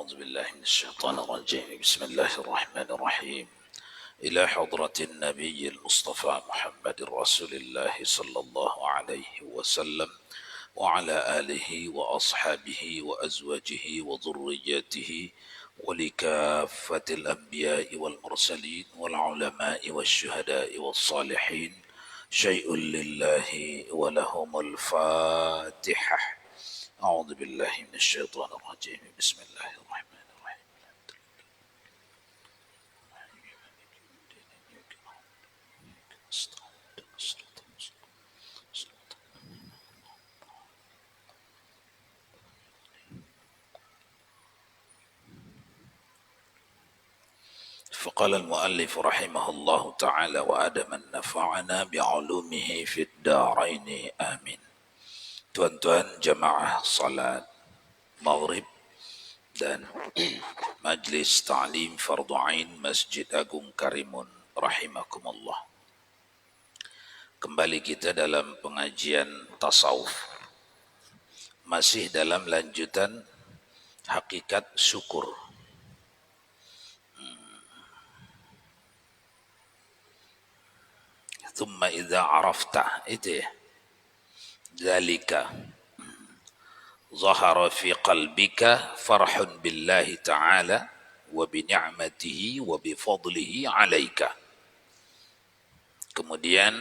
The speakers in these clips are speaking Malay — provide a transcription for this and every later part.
أعوذ بالله من الشيطان الرجيم بسم الله الرحمن الرحيم إلى حضرة النبي المصطفى محمد رسول الله صلى الله عليه وسلم وعلى آله وأصحابه وأزواجه وذرياته ولكافة الأنبياء والمرسلين والعلماء والشهداء والصالحين شيء لله ولهم الفاتحة. أعوذ بالله من الشيطان الرجيم بسم الله الرحمن الرحيم. فقال المؤلف رحمه الله تعالى وأدم نفعنا بعلومه في الدارين آمين. Tuan-tuan jemaah salat maghrib dan majlis ta'lim fardu ain Masjid Agung Karimun rahimakumullah. Kembali kita dalam pengajian tasawuf, masih dalam lanjutan hakikat syukur. Thumma idza arafta, itu ya, dzalika zahara fi qalbika farhun billahi ta'ala wa bi ni'matihi wa bi fadlihi 'alaika. Kemudian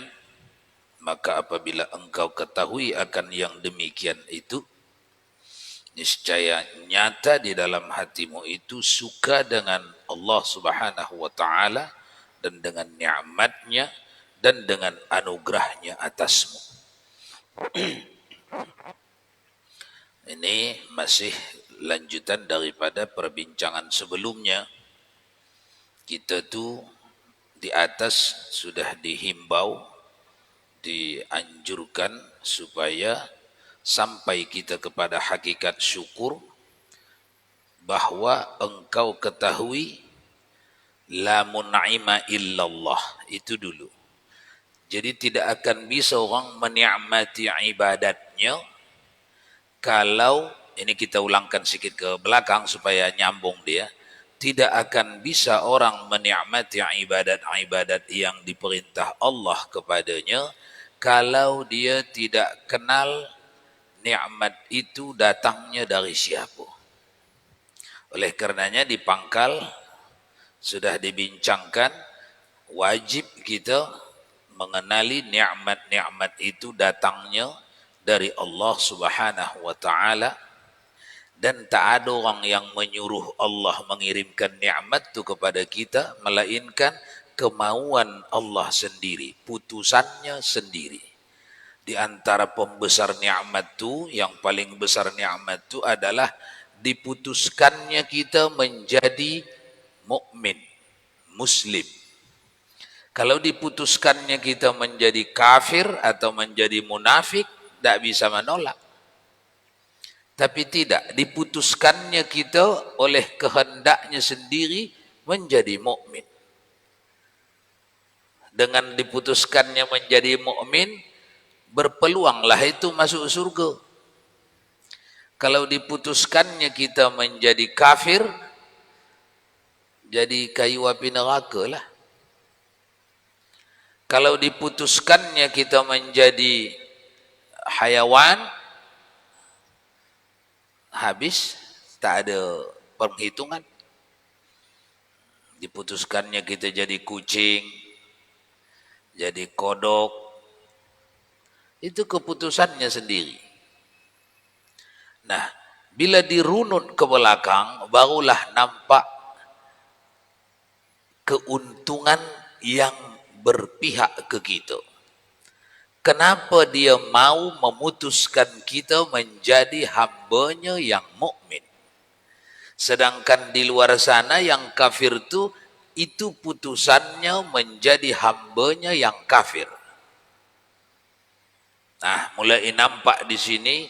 maka apabila engkau ketahui akan yang demikian itu, niscaya nyata di dalam hatimu itu suka dengan Allah Subhanahu wa ta'ala dan dengan nikmatnya dan dengan anugerahnya atasmu. Ini masih lanjutan daripada perbincangan sebelumnya. Kita tuh di atas sudah dihimbau, dianjurkan supaya sampai kita kepada hakikat syukur, bahwa engkau ketahui la mun'ima illallah, itu dulu. Jadi tidak akan bisa orang menikmati ibadatnya kalau, ini kita ulangkan sedikit ke belakang supaya nyambung dia, tidak akan bisa orang menikmati ibadat-ibadat yang diperintah Allah kepadanya kalau dia tidak kenal nikmat itu datangnya dari siapa. Oleh karenanya di pangkal sudah dibincangkan, wajib kita mengenali nikmat-nikmat itu datangnya dari Allah Subhanahu wa ta'ala, dan tak ada orang yang menyuruh Allah mengirimkan nikmat itu kepada kita melainkan kemauan Allah sendiri, putusannya sendiri. Di antara pembesar nikmat itu, yang paling besar nikmat itu adalah diputuskannya kita menjadi mukmin, muslim. Kalau diputuskannya kita menjadi kafir atau menjadi munafik, tidak bisa menolak. Tapi tidak, diputuskannya kita oleh kehendaknya sendiri menjadi mukmin. Dengan diputuskannya menjadi mukmin, berpeluanglah itu masuk surga. Kalau diputuskannya kita menjadi kafir, jadi kayu api neraka lah. Kalau diputuskannya kita menjadi hayawan, habis, tak ada perhitungan. Diputuskannya kita jadi kucing, jadi kodok, itu keputusannya sendiri. Nah, bila dirunut ke belakang, barulah nampak keuntungan yang berpihak ke kita. Kenapa dia mau memutuskan kita menjadi hambanya yang mukmin? Sedangkan di luar sana yang kafir itu putusannya menjadi hambanya yang kafir. Nah, mulai nampak di sini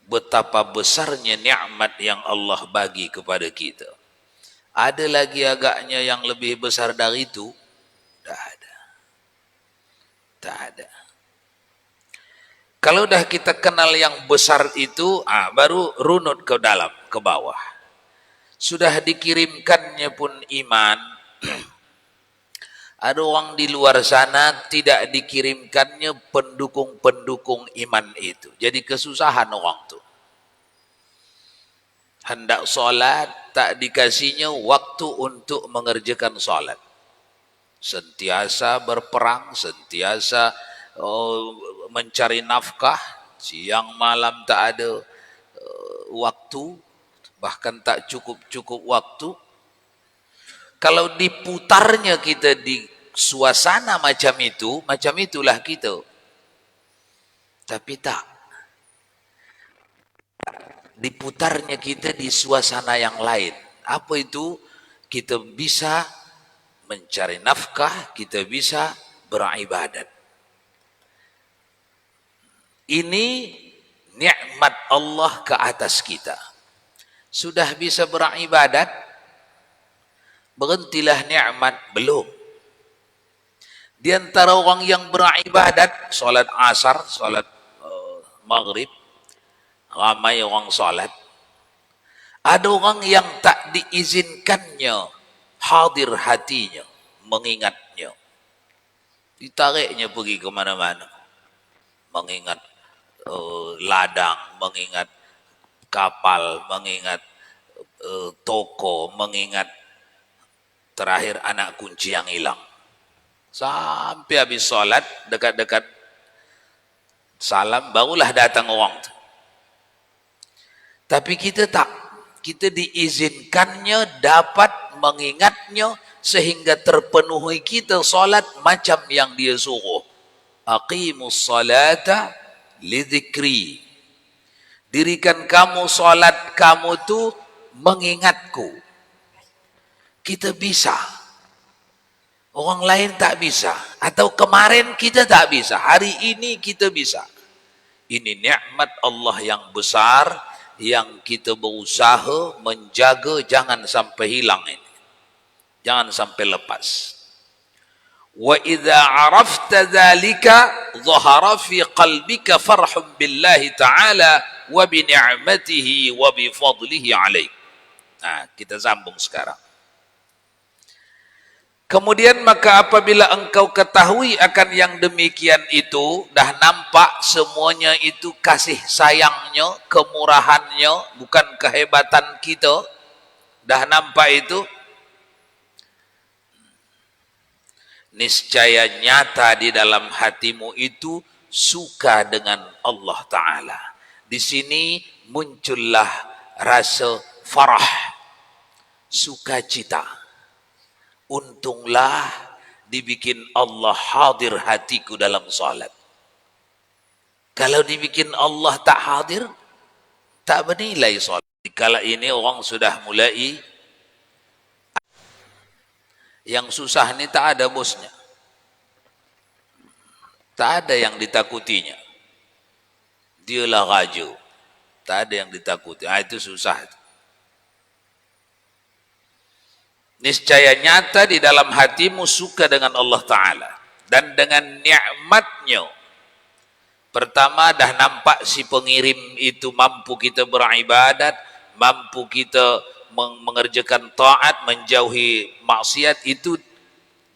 betapa besarnya nikmat yang Allah bagi kepada kita. Ada lagi agaknya yang lebih besar dari itu? Tak ada. Tak ada. Kalau dah kita kenal yang besar itu, baru runut ke dalam, ke bawah. sudah dikirimkannya pun iman, ada orang di luar sana tidak dikirimkannya pendukung-pendukung iman itu. Jadi kesusahan orang tu. Hendak solat, tak dikasihnya waktu untuk mengerjakan solat. Sentiasa berperang, sentiasa mencari nafkah, siang malam tak ada waktu, bahkan tak cukup-cukup waktu. Kalau diputarnya kita di suasana macam itu, macam itulah kita. Tapi tak. Diputarnya kita di suasana yang lain. Apa itu? Kita bisa mencari nafkah, kita bisa beribadat. Ini nikmat Allah ke atas kita. Sudah bisa beribadat, berhentilah nikmat, belum. Di antara orang yang beribadat, solat asar, solat maghrib, ramai orang solat. Ada orang yang tak diizinkannya hadir hatinya, mengingatnya. Ditariknya pergi ke mana-mana. Mengingat ladang, mengingat kapal, mengingat toko, mengingat terakhir anak kunci yang hilang. Sampai habis solat, dekat-dekat salam, barulah datang orang tu. Tapi kita tak. Kita diizinkannya dapat mengingatnya sehingga terpenuhi kita solat macam yang dia suruh. Aqimus salata lidzikri. Dirikan kamu solat kamu tu mengingatku. Kita bisa. Orang lain tak bisa. Atau kemarin kita tak bisa. Hari ini kita bisa. Ini nikmat Allah yang besar yang kita berusaha menjaga jangan sampai hilang ini. Jangan sampai lepas. Wa idza arafta dzalika dhahara fi qalbika farhun billahi ta'ala wa bi ni'matihi wa bi fadlihi 'alaik. Nah, kita sambung sekarang. Kemudian maka apabila engkau ketahui akan yang demikian itu, dah nampak semuanya itu kasih sayangnya, kemurahannya, bukan kehebatan kita. Dah nampak itu, niscaya nyata di dalam hatimu itu suka dengan Allah Ta'ala. Di sini muncullah rasa farah, sukacita. Untunglah dibikin Allah hadir hatiku dalam salat. Kalau dibikin Allah tak hadir, tak bernilai salat. Kala ini orang sudah mulai, yang susah ni tak ada bosnya. Tak ada yang ditakutinya. Dialah raja. Tak ada yang ditakuti. Itu susah. Niscaya nyata di dalam hatimu suka dengan Allah Ta'ala. Dan dengan nikmatnya. Pertama dah nampak si pengirim itu mampu kita beribadat. Mampu kita mengerjakan taat, menjauhi maksiat itu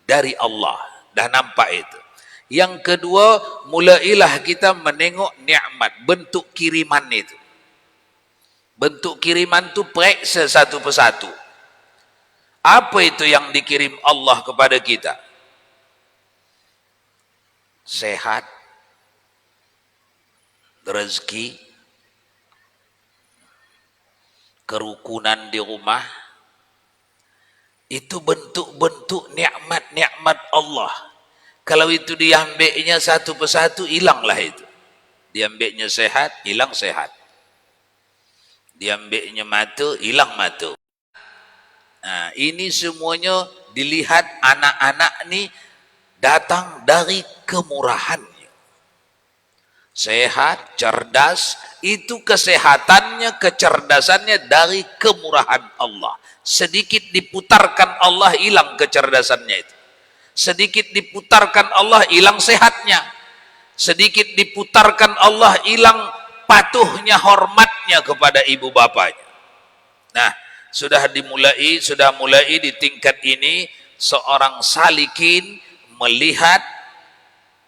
dari Allah. Dah nampak itu. Yang kedua, mulailah kita menengok nikmat. Bentuk kiriman itu. Bentuk kiriman itu periksa satu persatu. Apa itu yang dikirim Allah kepada kita? Sehat, rezeki, kerukunan di rumah. Itu bentuk-bentuk nikmat-nikmat Allah. Kalau itu diambilnya satu persatu, hilanglah itu. Diambilnya sehat, hilang sehat. Diambilnya mata, hilang mata. Nah, ini semuanya dilihat anak-anak ni datang dari kemurahannya. Sehat, cerdas, itu kesehatannya, kecerdasannya dari kemurahan Allah. Sedikit diputarkan Allah, hilang kecerdasannya itu. Sedikit diputarkan Allah, hilang sehatnya. Sedikit diputarkan Allah, hilang patuhnya, hormatnya kepada ibu bapanya. Nah, sudah mulai di tingkat ini seorang salikin melihat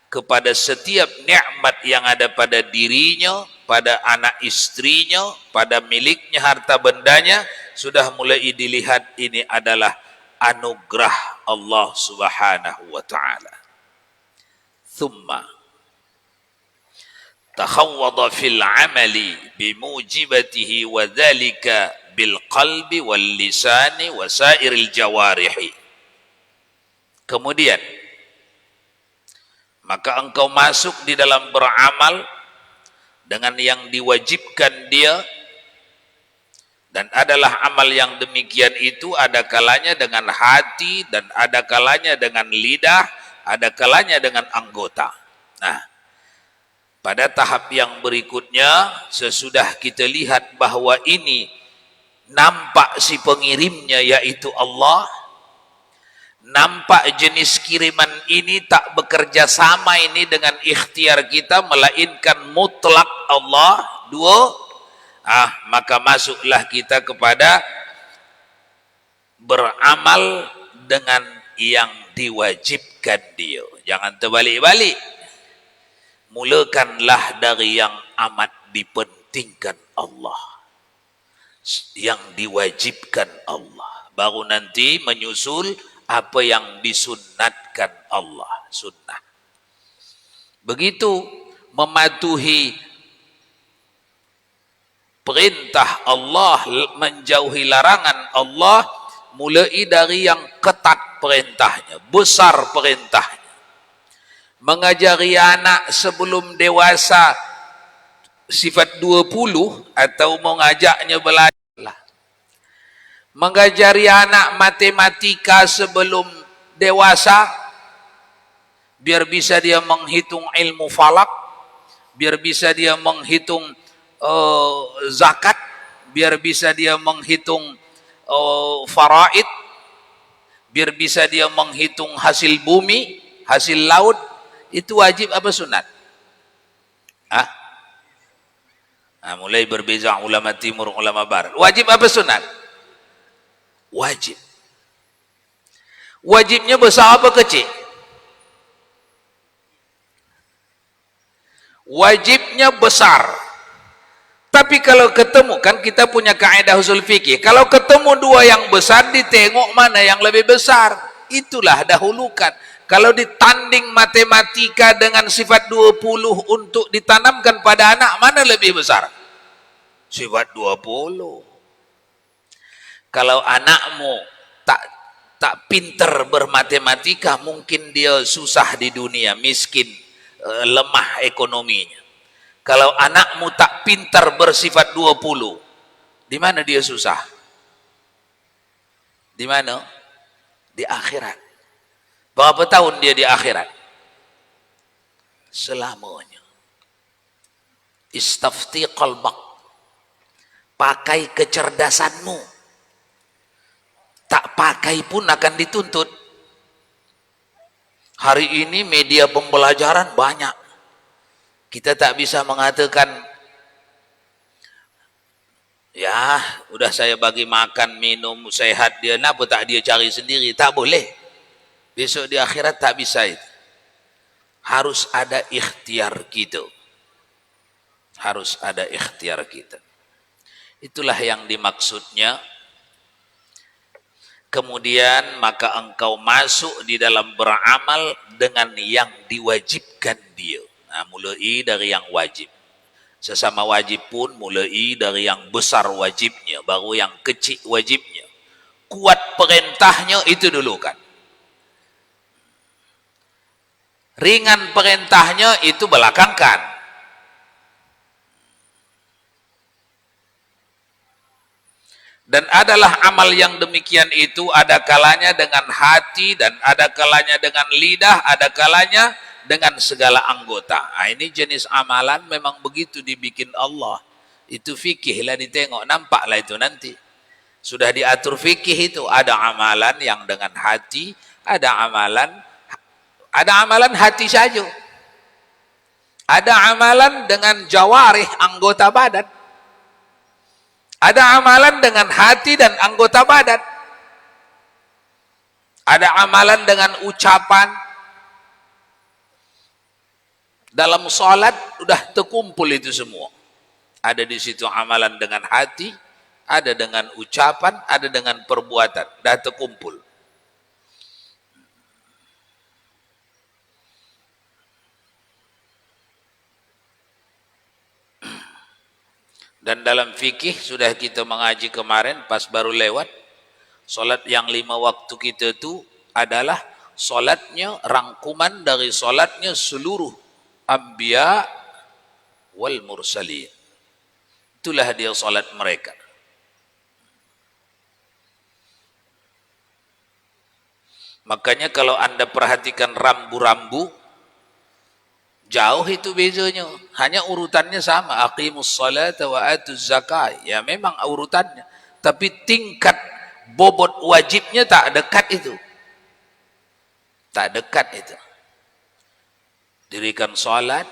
kepada setiap nikmat yang ada pada dirinya, pada anak istrinya, pada miliknya, harta bendanya, sudah mulai dilihat ini adalah anugerah Allah Subhanahu wa taala. Thumma takhawwada fil amali bimujibatihi wa dhalika bil qalbi wal lisani wa sairil jawarihi. Kemudian maka engkau masuk di dalam beramal dengan yang diwajibkan dia, dan adalah amal yang demikian itu ada kalanya dengan hati, dan ada kalanya dengan lidah, ada kalanya dengan anggota. Nah, pada tahap yang berikutnya, sesudah kita lihat bahwa ini nampak si pengirimnya yaitu Allah, nampak jenis kiriman ini tak bekerja sama ini dengan ikhtiar kita, melainkan mutlak Allah. Dua, maka masuklah kita kepada beramal dengan yang diwajibkan dia. Jangan terbalik-balik. Mulakanlah dari yang amat dipentingkan Allah, yang diwajibkan Allah, baru nanti menyusul apa yang disunnatkan Allah, sunnah. Begitu mematuhi perintah Allah, menjauhi larangan Allah, mulai dari yang ketat perintahnya, besar perintahnya. Mengajari anak sebelum dewasa sifat 20 atau mengajaknya belajar. Mengajari anak matematika sebelum dewasa, biar bisa dia menghitung ilmu falak, biar bisa dia menghitung zakat, biar bisa dia menghitung faraid, biar bisa dia menghitung hasil bumi, hasil laut. Itu wajib apa sunat? Mulai berbeza ulama timur, ulama barat. Wajib apa sunat? Wajib. Wajibnya besar apa kecil? Wajibnya besar. Tapi kalau ketemu, kan kita punya kaidah usul fikih, kalau ketemu dua yang besar, ditengok mana yang lebih besar, itulah dahulukan. Kalau ditanding matematika dengan sifat 20 untuk ditanamkan pada anak, mana lebih besar? Sifat 20. Kalau anakmu tak pinter bermatematika, mungkin dia susah di dunia, miskin, lemah ekonominya. Kalau anakmu tak pintar bersifat 20, di mana dia susah? Di mana? Di akhirat. Berapa tahun dia di akhirat? Selamanya. Istafti qalbak. Pakai kecerdasanmu. Tak pakai pun akan dituntut. Hari ini media pembelajaran banyak. Kita tak bisa mengatakan, ya udah saya bagi makan, minum, sehat dia, kenapa tak dia cari sendiri? Tak boleh. Besok di akhirat tak bisa itu. Harus ada ikhtiar kita. Harus ada ikhtiar kita. Itulah yang dimaksudnya. Kemudian maka engkau masuk di dalam beramal dengan yang diwajibkan dia. Nah, mulai dari yang wajib. Sesama wajib pun mulai dari yang besar wajibnya, baru yang kecil wajibnya. Kuat perintahnya itu dulu kan. Ringan perintahnya itu belakangkan. Dan adalah amal yang demikian itu ada kalanya dengan hati, dan ada kalanya dengan lidah, ada kalanya dengan segala anggota. Nah, ini jenis amalan memang begitu dibikin Allah. Itu fikih lah, ditengok, nampaklah itu nanti. Sudah diatur fikih itu, ada amalan yang dengan hati, ada amalan hati saja. Ada amalan dengan jawarih, anggota badan. Ada amalan dengan hati dan anggota badan. Ada amalan dengan ucapan. Dalam salat udah terkumpul itu semua. Ada di situ amalan dengan hati, ada dengan ucapan, ada dengan perbuatan. Dah terkumpul. Dan dalam fikih sudah kita mengaji kemarin pas baru lewat, solat yang 5 waktu kita itu adalah solatnya rangkuman dari solatnya seluruh anbiya wal mursalin. Itulah dia solat mereka. Makanya kalau Anda perhatikan rambu-rambu, jauh itu bezanya. Hanya urutannya sama. Aqimus salata wa atuz zakah. Ya memang urutannya. Tapi tingkat bobot wajibnya tak dekat itu. Tak dekat itu. Dirikan salat,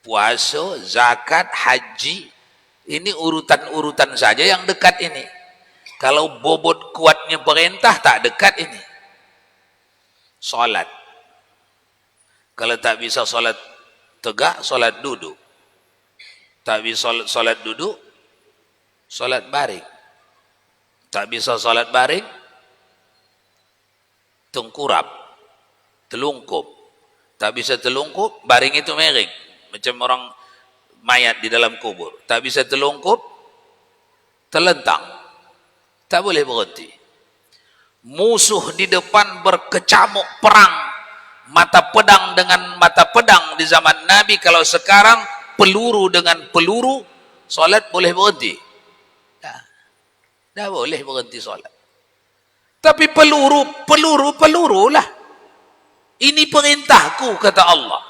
puasa, zakat, haji. Ini urutan-urutan saja yang dekat ini. Kalau bobot kuatnya perintah tak dekat ini. Salat. Kalau tak bisa solat tegak, solat duduk. Tak bisa solat duduk, solat baring. Tak bisa solat baring, tengkurap, telungkup. Tak bisa telungkup, baring itu miring. Macam orang mayat di dalam kubur. Tak bisa telungkup, telentang. Tak boleh berhenti. Musuh di depan berkecamuk perang. Mata pedang dengan mata pedang di zaman Nabi. Kalau sekarang peluru dengan peluru, solat boleh berhenti? Dah boleh berhenti solat. Tapi peluru lah. Ini perintahku, kata Allah.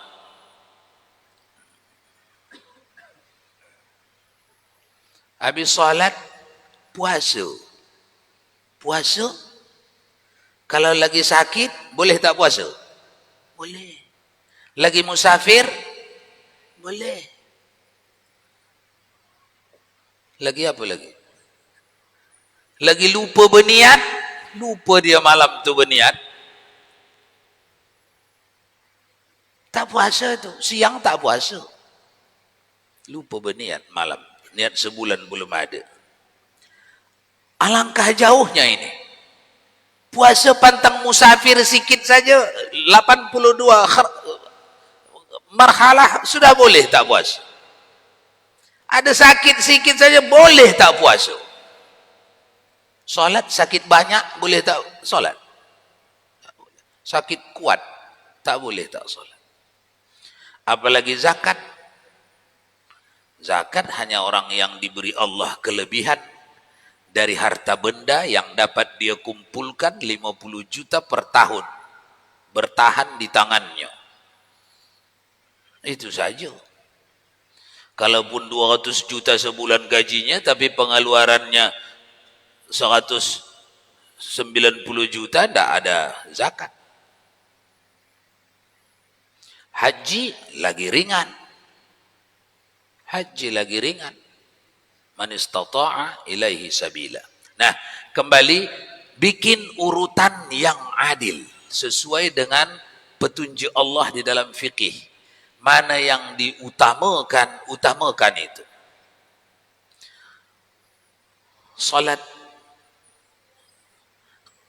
Habis solat, puasa. Puasa, kalau lagi sakit, boleh tak puasa? Boleh. Lagi musafir? Boleh. Lagi apa lagi? Lagi lupa berniat? Lupa dia malam tu berniat? Tak puasa tu. Siang tak puasa. Lupa berniat malam. Niat sebulan belum ada. Alangkah jauhnya ini. Puasa pantang musafir sikit saja 82 marhalah sudah boleh tak puasa. Ada sakit sikit saja boleh tak puasa. Solat sakit banyak boleh tak solat? Tak boleh. Sakit kuat tak boleh tak solat. Apalagi zakat. Zakat hanya orang yang diberi Allah kelebihan dari harta benda yang dapat dia kumpulkan 50 juta per tahun. Bertahan di tangannya. Itu saja. Kalaupun 200 juta sebulan gajinya, tapi pengeluarannya 190 juta, tidak ada zakat. Haji lagi ringan. Haji lagi ringan. Man istata'a ilaihi sabila. Nah, kembali bikin urutan yang adil sesuai dengan petunjuk Allah di dalam fikih. Mana yang diutamakan, utamakan itu. Salat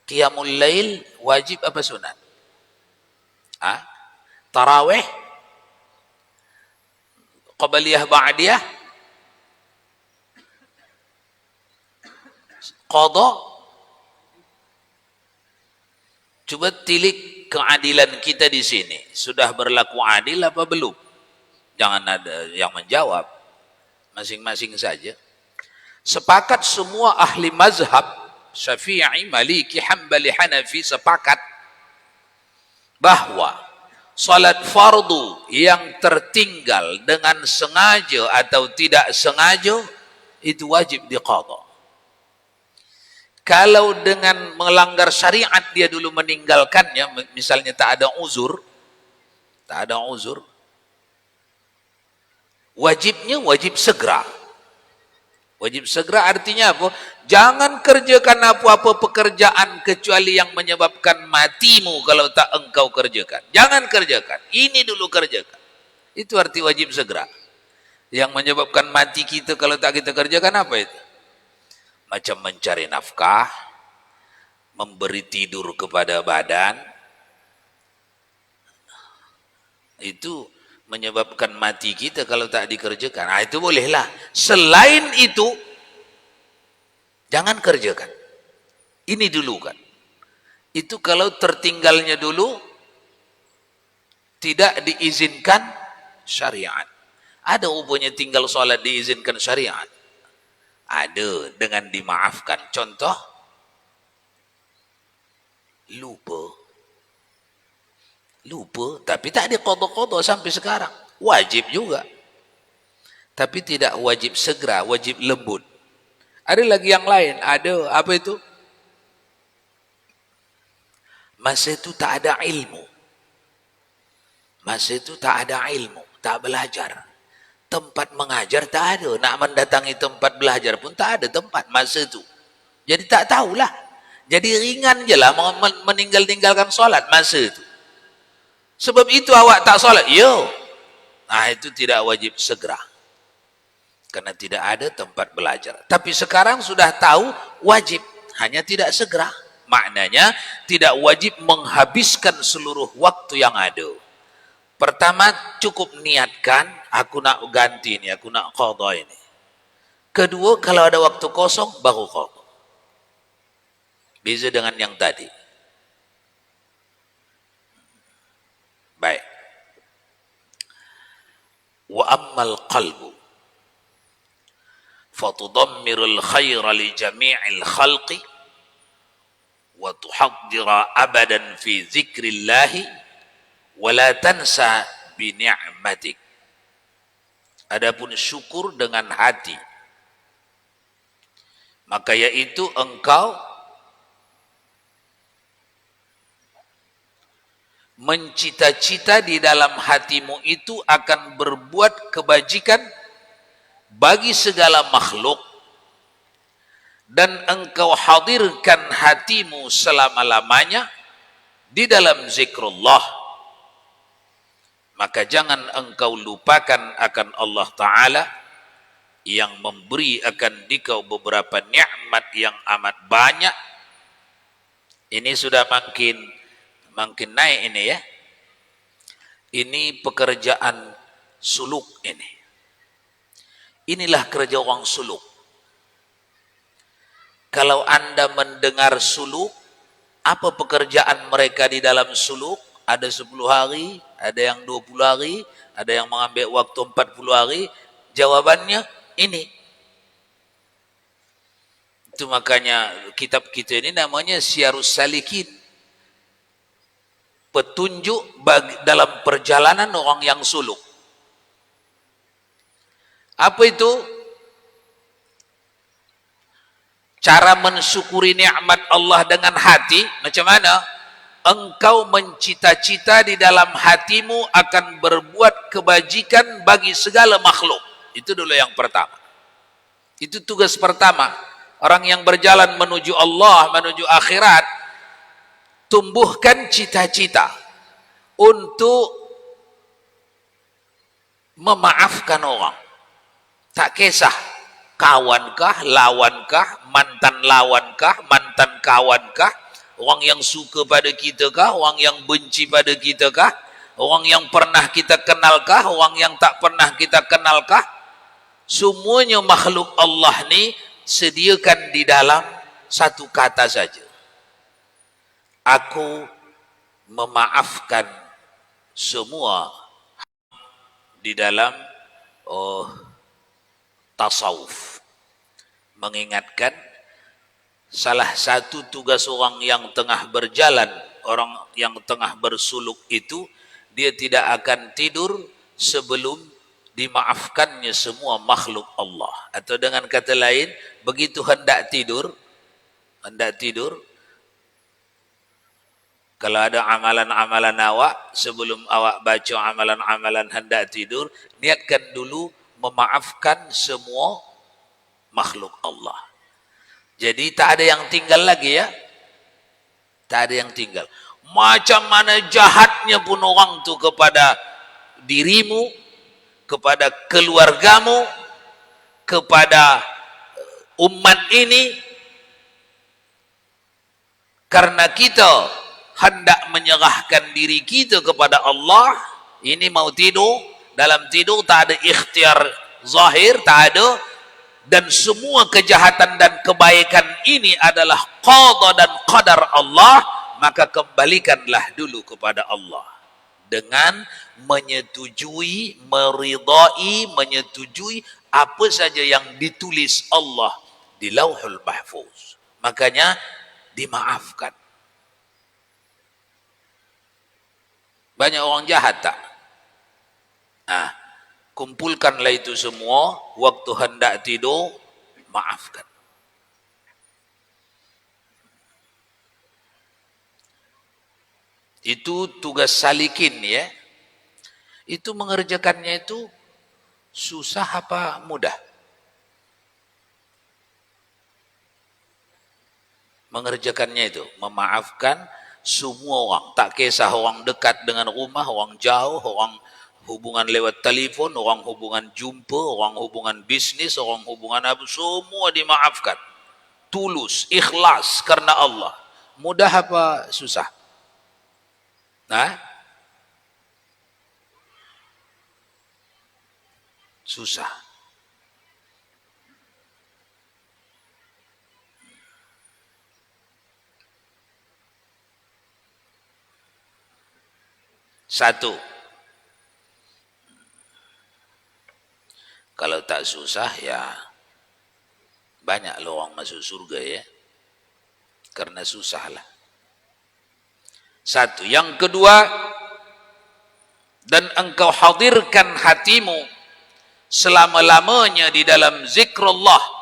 qiyamul lail wajib apa sunat? Tarawih, qabliyah, ba'diyah, qada. Coba tilik keadilan kita di sini. Sudah berlaku adil apa belum? Jangan ada yang menjawab. Masing-masing saja. Sepakat semua ahli mazhab Syafi'i, Maliki, Hambali, Hanafi sepakat bahwa salat fardu yang tertinggal dengan sengaja atau tidak sengaja itu wajib diqadha. Kalau dengan melanggar syariat dia dulu meninggalkannya, misalnya tak ada uzur, wajibnya wajib segera. Wajib segera artinya apa? Jangan kerjakan apa-apa pekerjaan kecuali yang menyebabkan matimu kalau tak engkau kerjakan. Jangan kerjakan. Ini dulu kerjakan. Itu arti wajib segera. Yang menyebabkan mati kita kalau tak kita kerjakan apa itu? Macam mencari nafkah, memberi tidur kepada badan, itu menyebabkan mati kita kalau tak dikerjakan. Nah, itu bolehlah. Selain itu, jangan kerjakan. Ini dulu kan. Itu kalau tertinggalnya dulu, tidak diizinkan syariat. Ada rupanya tinggal sholat diizinkan syariat. Ada dengan dimaafkan. Contoh, lupa, tapi tak diqadha-qadha sampai sekarang. Wajib juga. Tapi tidak wajib segera, wajib lembut. Ada lagi yang lain, ada apa itu? Masa itu tak ada ilmu. Masa itu tak ada ilmu, tak belajar. Tempat mengajar tak ada. Nak mendatangi tempat belajar pun tak ada tempat masa itu. Jadi tak tahulah. Jadi ringan je lah meninggalkan solat masa itu. Sebab itu awak tak solat. Yo. Nah itu tidak wajib segera. Karena tidak ada tempat belajar. Tapi sekarang sudah tahu wajib. Hanya tidak segera. Maknanya tidak wajib menghabiskan seluruh waktu yang ada. Pertama cukup niatkan, aku nak ganti ini, aku nak qadha ini. Kedua kalau ada waktu kosong baru qadha. Beza dengan yang tadi. Baik. Wa ammal qalbu fatudammirul khaira li jami'il khalqi wa tuhaddira abadan fi zikrillahi wala tansa bi ni'matik. Adapun syukur dengan hati, maka yaitu engkau mencita-cita di dalam hatimu itu akan berbuat kebajikan bagi segala makhluk, dan engkau hadirkan hatimu selama-lamanya di dalam zikrullah. Maka jangan engkau lupakan akan Allah Ta'ala yang memberi akan dikau beberapa nikmat yang amat banyak. Ini sudah makin naik ini ya. Ini pekerjaan suluk ini. Inilah kerja orang suluk. Kalau Anda mendengar suluk, apa pekerjaan mereka di dalam suluk? Ada 10 hari, ada yang 20 hari, ada yang mengambil waktu 40 hari. Jawabannya ini. Itu makanya kitab kita ini namanya Syarus Salikin. Petunjuk dalam perjalanan orang yang suluk. Apa itu? Cara mensyukuri nikmat Allah dengan hati, macam mana? Engkau mencita-cita di dalam hatimu akan berbuat kebajikan bagi segala makhluk. Itu dulu yang pertama. Itu tugas pertama. Orang yang berjalan menuju Allah, menuju akhirat, tumbuhkan cita-cita untuk memaafkan orang. Tak kisah kawankah, lawankah, mantan lawankah, mantan kawankah, orang yang suka pada kita kah, orang yang benci pada kita kah, orang yang pernah kita kenalkah, orang yang tak pernah kita kenalkah. Semuanya makhluk Allah ni sediakan di dalam satu kata saja. Aku memaafkan semua di dalam tasawuf. Mengingatkan salah satu tugas orang yang tengah berjalan, orang yang tengah bersuluk itu, dia tidak akan tidur sebelum dimaafkannya semua makhluk Allah. Atau dengan kata lain, begitu hendak tidur, kalau ada amalan-amalan awak, sebelum awak baca amalan-amalan hendak tidur, niatkan dulu memaafkan semua makhluk Allah. Jadi tak ada yang tinggal lagi ya. Tak ada yang tinggal. Macam mana jahatnya pun orang tu kepada dirimu, kepada keluargamu, kepada umat ini, karena kita hendak menyerahkan diri kita kepada Allah. Ini mau tidur, dalam tidur tak ada ikhtiar zahir, tak ada. Dan semua kejahatan dan kebaikan ini adalah qada dan qadar Allah, maka kembalikanlah dulu kepada Allah dengan menyetujui, meridai, menyetujui apa saja yang ditulis Allah di Lauhul Mahfuz. Makanya dimaafkan. Banyak orang jahat tak? Kumpulkanlah itu semua, waktu hendak tidur, maafkan. Itu tugas salikin ya. Itu mengerjakannya itu susah apa mudah? Mengerjakannya itu, memaafkan semua orang. Tak kisah orang dekat dengan rumah, orang jauh, orang hubungan lewat telefon, orang hubungan jumpa, orang hubungan bisnis, orang hubungan apa, semua dimaafkan. Tulus, ikhlas karena Allah. Mudah apa susah? Susah. Satu, kalau tak susah ya banyak loh orang masuk surga ya, karena susah lah. Satu. Yang kedua, dan engkau hadirkan hatimu selama-lamanya di dalam zikrullah.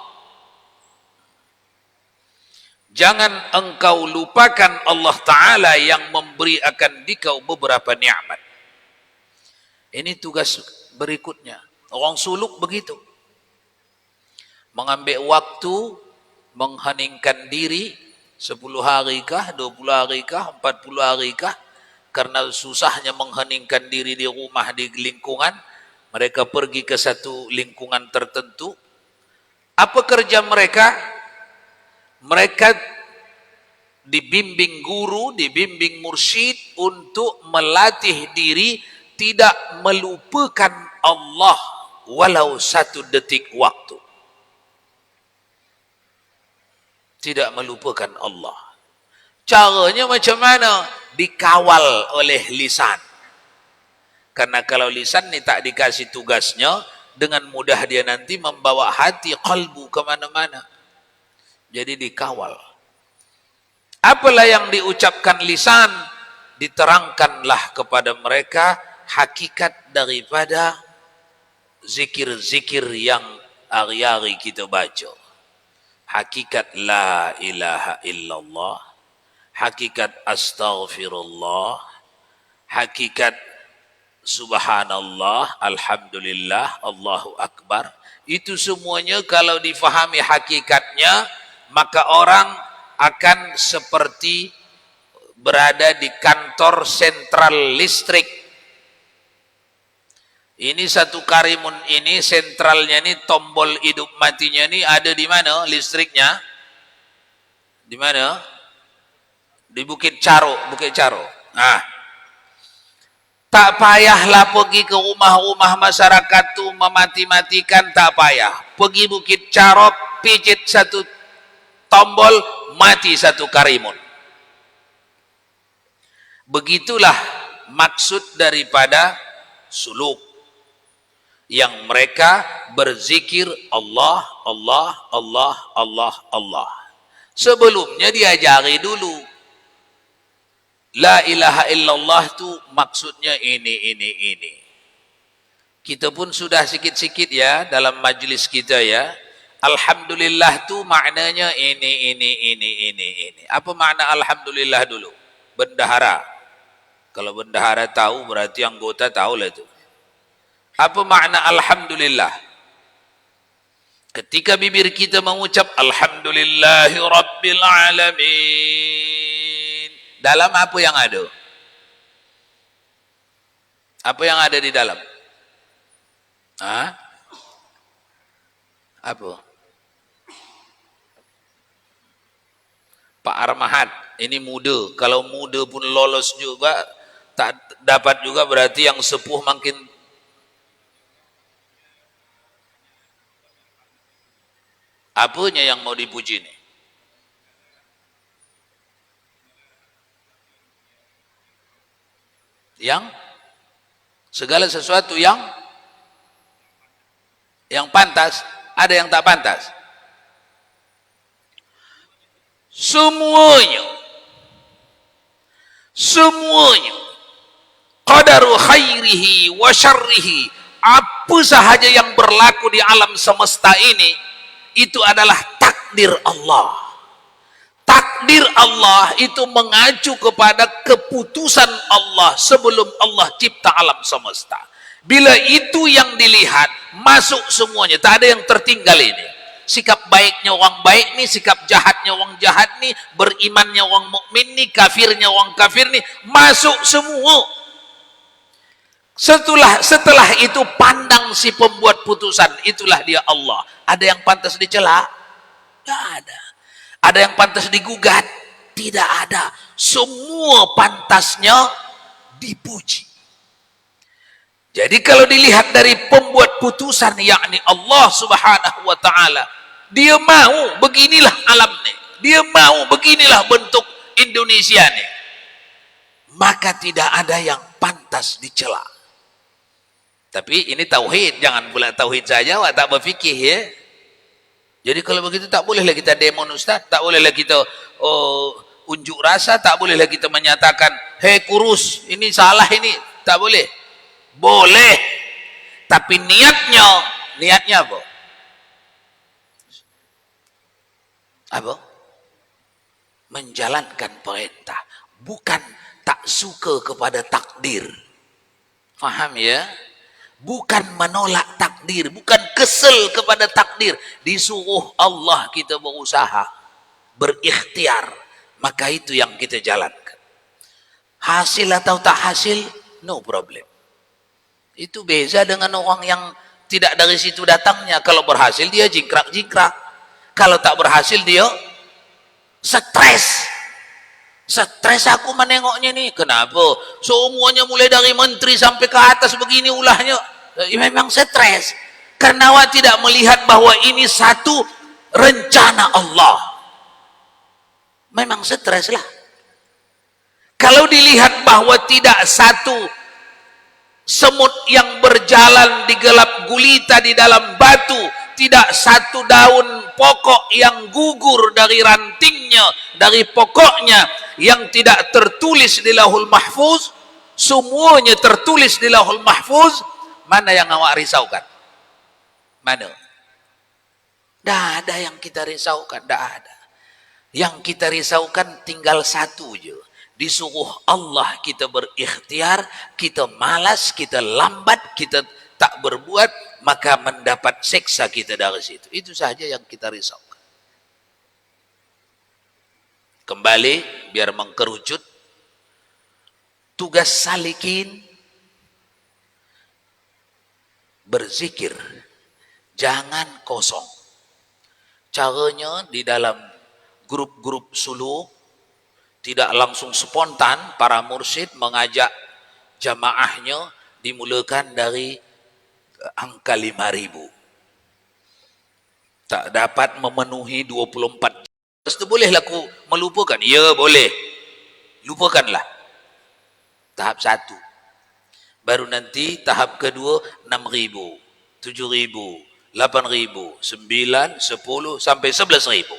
Jangan engkau lupakan Allah Ta'ala yang memberi akan dikau beberapa nikmat. Ini tugas berikutnya. Orang suluk begitu. Mengambil waktu, mengheningkan diri, 10 hari kah, 20 hari kah, 40 hari kah, karena susahnya mengheningkan diri di rumah, di lingkungan, mereka pergi ke satu lingkungan tertentu. Apa kerja mereka? Mereka dibimbing guru, dibimbing mursyid untuk melatih diri tidak melupakan Allah walau satu detik waktu. Tidak melupakan Allah. Caranya macam mana? Dikawal oleh lisan. Karena kalau lisan ni tak dikasih tugasnya, dengan mudah dia nanti membawa hati, qalbu kemana-mana. Jadi dikawal. Apalah yang diucapkan lisan, diterangkanlah kepada mereka hakikat daripada zikir-zikir yang hari-hari kita baca. Hakikat la ilaha illallah, hakikat astaghfirullah, hakikat subhanallah, alhamdulillah, Allahu akbar. Itu semuanya kalau difahami hakikatnya, maka orang akan seperti berada di kantor sentral listrik. Ini satu karimun ini, sentralnya ini, tombol hidup matinya ini ada di mana listriknya? Di mana? Di Bukit Caro, Bukit Caro. Tak payahlah pergi ke rumah-rumah masyarakat tu memati-matikan, tak payah. Pergi Bukit Caro, pijit satu tombol, mati satu karimun. Begitulah maksud daripada suluk. Yang mereka berzikir Allah, Allah, Allah, Allah, Allah. Sebelumnya diajari dulu. La ilaha illallah tu maksudnya ini. Kita pun sudah sikit-sikit ya dalam majlis kita ya. Alhamdulillah tu maknanya ini. Apa makna alhamdulillah dulu? Bendahara. Kalau bendahara tahu berarti anggota tahu lah itu. Apa makna alhamdulillah? Ketika bibir kita mengucap Alhamdulillahi Rabbil Alamin, dalam apa yang ada? Apa yang ada di dalam? Hah? Apa? Pak Armahat, ini muda. Kalau muda pun lolos juga, tak dapat juga, berarti yang sepuh makin. Apanya yang mau dipuji nih? Yang segala sesuatu yang pantas, ada yang tak pantas. Semuanya qadaru khairihi wa syarrihi, apa sahaja yang berlaku di alam semesta ini itu adalah takdir Allah. Takdir Allah itu mengacu kepada keputusan Allah sebelum Allah cipta alam semesta. Bila itu yang dilihat, masuk semuanya, tak ada yang tertinggal ini. Sikap baiknya orang baik nih, sikap jahatnya orang jahat nih, berimannya orang mukmin nih, kafirnya orang kafir nih, masuk semua. Setelah itu pandang si pembuat putusan, itulah dia Allah. Ada yang pantas dicela? Tidak ada. Ada yang pantas digugat? Tidak ada. Semua pantasnya dipuji. Jadi kalau dilihat dari pembuat putusan, yakni Allah Subhanahu wa taala, dia mau beginilah alam nih, dia mau beginilah bentuk Indonesia nih, maka tidak ada yang pantas dicela. Tapi ini tauhid, jangan pula tauhid saja wak tak berfikir ya. Jadi kalau begitu tak bolehlah kita demo ustaz, tak bolehlah kita unjuk rasa, tak bolehlah kita menyatakan hei kurus ini salah, ini tak boleh. Boleh, tapi niatnya apa? Apa? Menjalankan perintah, bukan tak suka kepada takdir. Faham ya? Bukan menolak takdir, bukan kesel kepada takdir. Disuruh Allah kita berusaha, berikhtiar, maka itu yang kita jalankan. Hasil atau tak hasil, no problem. Itu beza dengan orang yang tidak dari situ datangnya. Kalau berhasil dia jingkrak-jingkrak, kalau tak berhasil dia stres. Stres aku menengoknya nih. Kenapa? Semuanya mulai dari menteri sampai ke atas begini ulahnya. Memang stres. Karena awak tidak melihat bahwa ini satu rencana Allah. Memang stres lah. Kalau dilihat bahwa tidak satu semut yang berjalan di gelap gulita di dalam batu, tidak satu daun pokok yang gugur dari rantingnya, dari pokoknya, yang tidak tertulis di Lauhul Mahfuz, semuanya tertulis di Lauhul Mahfuz. Mana yang awak risaukan? Mana? Tidak ada yang kita risaukan, tidak ada. Yang kita risaukan tinggal satu je. Disuruh Allah kita berikhtiar, kita malas, kita lambat, kita tak berbuat, maka mendapat seksa kita dari situ. Itu saja yang kita risaukan. Kembali biar mengkerucut, tugas salikin berzikir, jangan kosong. Caranya di dalam grup-grup suluk, tidak langsung spontan, para mursyid mengajak jamaahnya dimulakan dari angka 5.000. Tak dapat memenuhi 24 jam. Itu boleh laku melupakan? Ya boleh. Lupakanlah. Tahap 1. Baru nanti tahap kedua 6.000, 7.000, 8.000, 9, 10 sampai 11.000.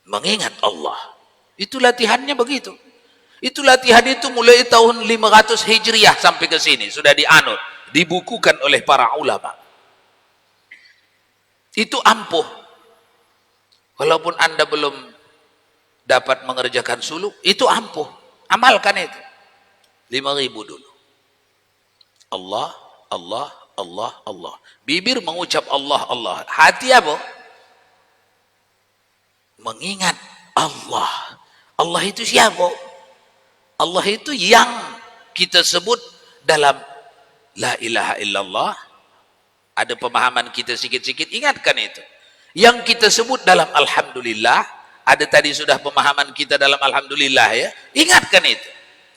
Mengingat Allah. Itu latihannya begitu. Itu latihan itu mulai tahun 500 Hijriah sampai ke sini sudah dianut, dibukukan oleh para ulama. Itu ampuh. Walaupun Anda belum dapat mengerjakan suluk, itu ampuh. Amalkan itu. 5.000 dulu. Allah, Allah, Allah, Allah. Bibir mengucap Allah, Allah. Hati apa? Mengingat Allah. Allah itu siapa? Allah itu yang kita sebut dalam la ilaha illallah. Ada pemahaman kita sikit-sikit, ingatkan itu. Yang kita sebut dalam alhamdulillah, ada tadi sudah pemahaman kita dalam alhamdulillah ya. Ingatkan itu.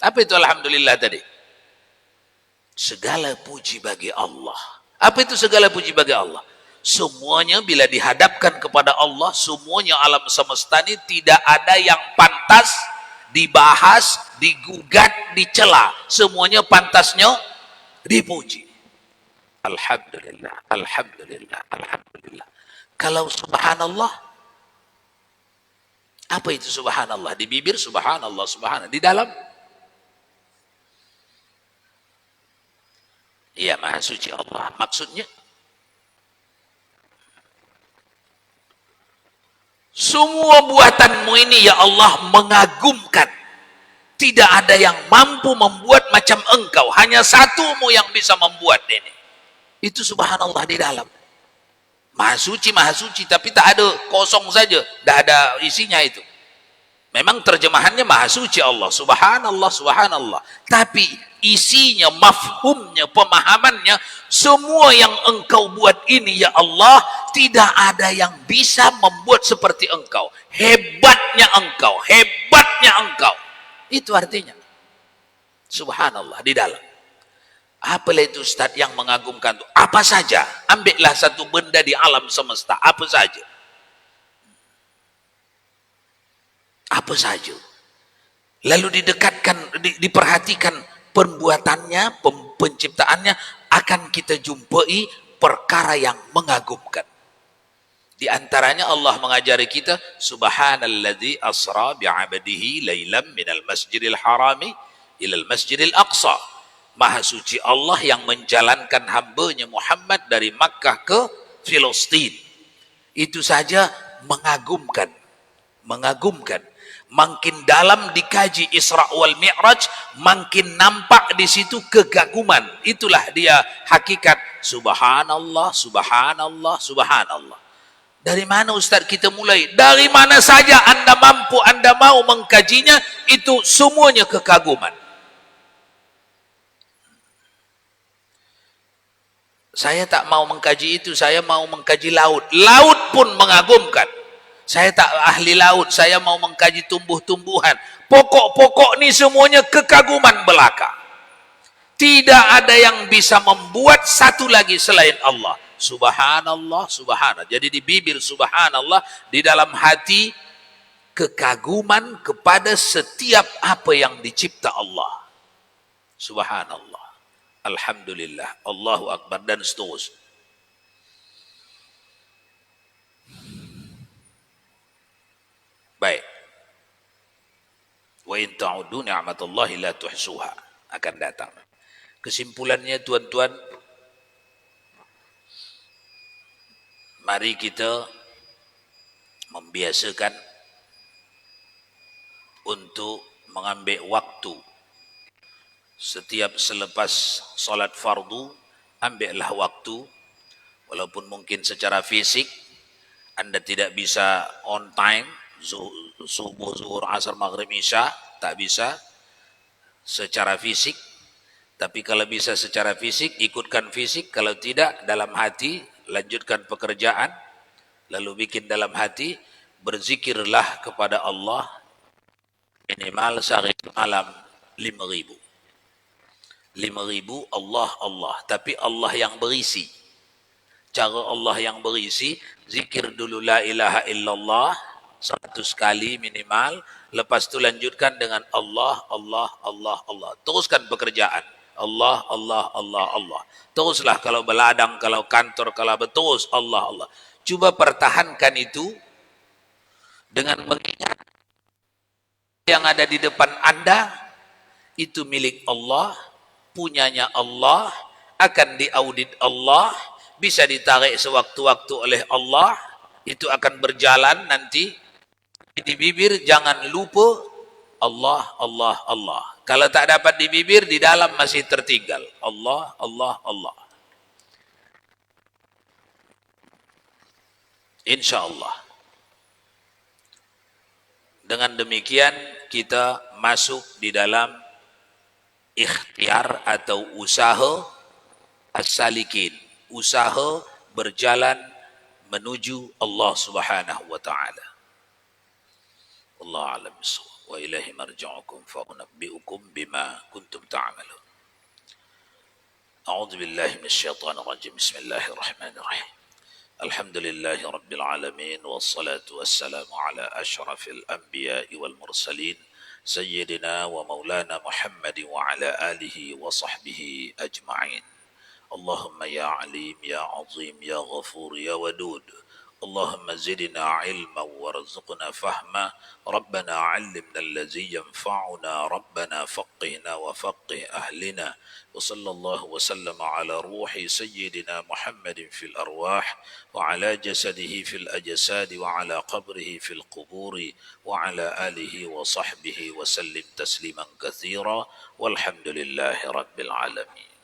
Apa itu alhamdulillah tadi? Segala puji bagi Allah. Apa itu segala puji bagi Allah? Semuanya bila dihadapkan kepada Allah, semuanya alam semesta ini tidak ada yang pantas dibahas, digugat, dicela. Semuanya pantasnya dipuji. Alhamdulillah, alhamdulillah, alhamdulillah. Kalau subhanallah, apa itu subhanallah? Di bibir subhanallah, subhanallah. Di dalam, ya maha suci Allah. Maksudnya, semua buatanmu ini ya Allah mengagumkan. Tidak ada yang mampu membuat macam engkau. Hanya satumu yang bisa membuat ini. Itu subhanallah di dalam. Maha suci, tapi tak ada, kosong saja. Tak ada isinya itu. Memang terjemahannya maha suci Allah. Subhanallah, subhanallah. Tapi isinya, mafhumnya, pemahamannya, semua yang engkau buat ini ya Allah, tidak ada yang bisa membuat seperti engkau. Hebatnya engkau, hebatnya engkau. Itu artinya. Subhanallah di dalam. Apalah itu Ustaz yang mengagumkan itu? Apa saja? Ambillah satu benda di alam semesta. Apa saja? Apa saja? Lalu didekatkan, diperhatikan perbuatannya, penciptaannya, akan kita jumpai perkara yang mengagumkan. Di antaranya Allah mengajari kita, Subhanalladzi asra bi'abdihi lailam minal masjidil harami ilal masjidil aqsa. Maha suci Allah yang menjalankan hambanya Muhammad dari Makkah ke Filistin. Itu saja mengagumkan. Mengagumkan. Makin dalam dikaji Isra wal Mi'raj, makin nampak di situ kegaguman. Itulah dia hakikat subhanallah, subhanallah, subhanallah. Dari mana Ustaz kita mulai? Dari mana saja Anda mampu, Anda mau mengkajinya, itu semuanya kekaguman. Saya tak mau mengkaji itu, saya mau mengkaji laut. Laut pun mengagumkan. Saya tak ahli laut, saya mau mengkaji tumbuh-tumbuhan. Pokok-pokok ni semuanya kekaguman belaka. Tidak ada yang bisa membuat satu lagi selain Allah. Subhanallah, subhanallah. Jadi di bibir subhanallah, di dalam hati kekaguman kepada setiap apa yang dicipta Allah. Subhanallah. Alhamdulillah, Allahu Akbar, dan seterusnya. Baik. Wa in ta'udu ni'matallahi la tuhsuha. Akan datang. Kesimpulannya tuan-tuan, mari kita membiasakan untuk mengambil waktu. Setiap selepas solat fardu, ambillah waktu, walaupun mungkin secara fisik Anda tidak bisa on time, subuh, zuhur, asar, maghrib, isya, tak bisa secara fisik. Tapi kalau bisa secara fisik, ikutkan fisik. Kalau tidak, dalam hati, lanjutkan pekerjaan. Lalu bikin dalam hati, berzikirlah kepada Allah minimal sehari malam 5.000. 5.000 Allah, Allah. Tapi Allah yang berisi. Cara Allah yang berisi, zikir dulu la ilaha illallah 100 kali minimal. Lepas tu lanjutkan dengan Allah, Allah, Allah, Allah. Teruskan pekerjaan. Allah, Allah, Allah, Allah. Teruslah kalau beladang, kalau kantor, kalau berterus Allah, Allah. Cuba pertahankan itu dengan mengingat yang ada di depan Anda itu milik Allah, punyanya Allah, akan diaudit Allah, bisa ditarik sewaktu-waktu oleh Allah, itu akan berjalan nanti. Di bibir jangan lupa Allah, Allah, Allah. Kalau tak dapat di bibir, di dalam masih tertinggal Allah, Allah, Allah. insyaallah. Dengan demikian kita masuk di dalam ikhtiar atau usaha as-salikin, usaha berjalan menuju Allah Subhanahu wa taala. Wallahu a'lam bissawab. Wa ilaihi marji'ukum fa unabbi'ukum bima kuntum ta'malun. A'udzu billahi minasyaitonir rajim. Bismillahirrahmanirrahim. Alhamdulillahi rabbil alamin wassalatu wassalamu ala asyrafil anbiya'i wal mursalin sayyidina wa maulana Muhammadin wa ala alihi wa sahbihi ajma'in. اللهم يا عليم يا عظيم يا غفور يا ودود اللهم زدنا علما وارزقنا فهما ربنا علمنا الذي ينفعنا ربنا فقهنا وفقه أهلنا وصلى الله وسلم على روح سيدنا محمد في الأرواح وعلى جسده في الأجساد وعلى قبره في القبور وعلى آله وصحبه وسلم تسليما كثيرا والحمد لله رب العالمين.